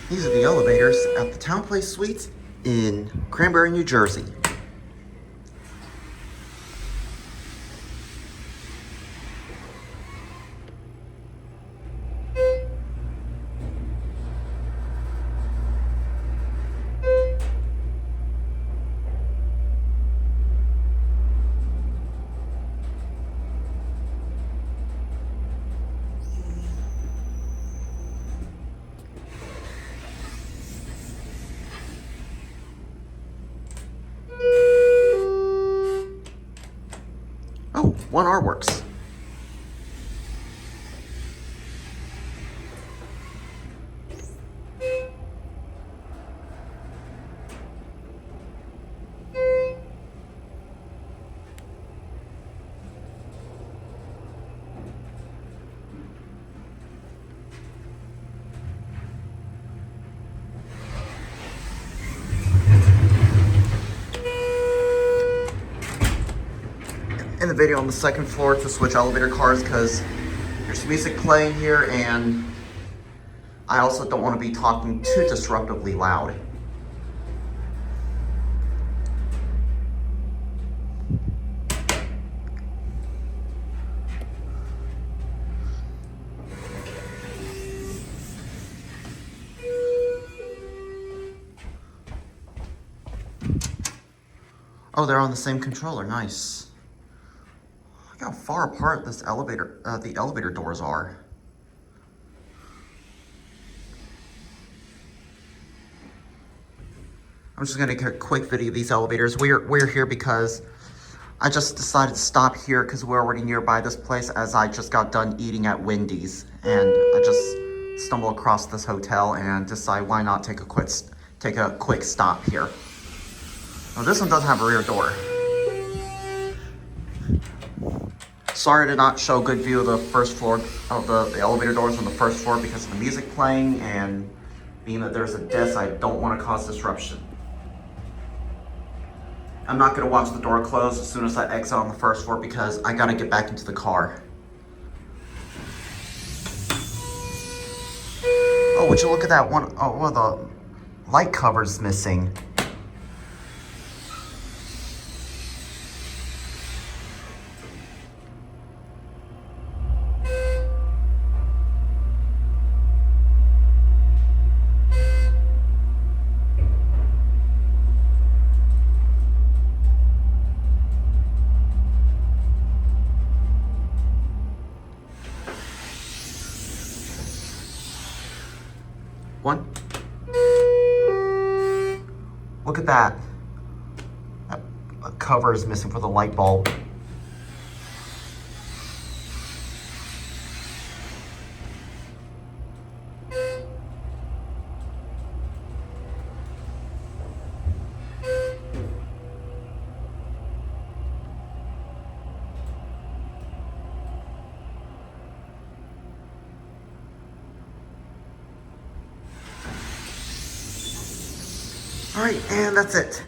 These are the elevators at the TownePlace Suites in Cranbury, New Jersey. Oh, 1R works. In the video on the second floor to switch elevator cars because there's music playing here and I also don't want to be talking too disruptively loud. Oh, they're on the same controller, nice. Look how far apart this elevator, the elevator doors are. I'm just gonna get a quick video of these elevators. We're here because I just decided to stop here because we're already nearby this place as I just got done eating at Wendy's. And I just stumbled across this hotel and decided why not take a quick stop here. Oh, this one doesn't have a rear door. Sorry to not show a good view of the first floor of the elevator doors on the first floor because of the music playing and being that there's a disc, I don't want to cause disruption. I'm not going to watch the door close as soon as I exit on the first floor because I got to get back into the car. Oh, would you look at that one? Oh, well, the light cover's missing. One. Look at that. That cover is missing for the light bulb. All right, and that's it.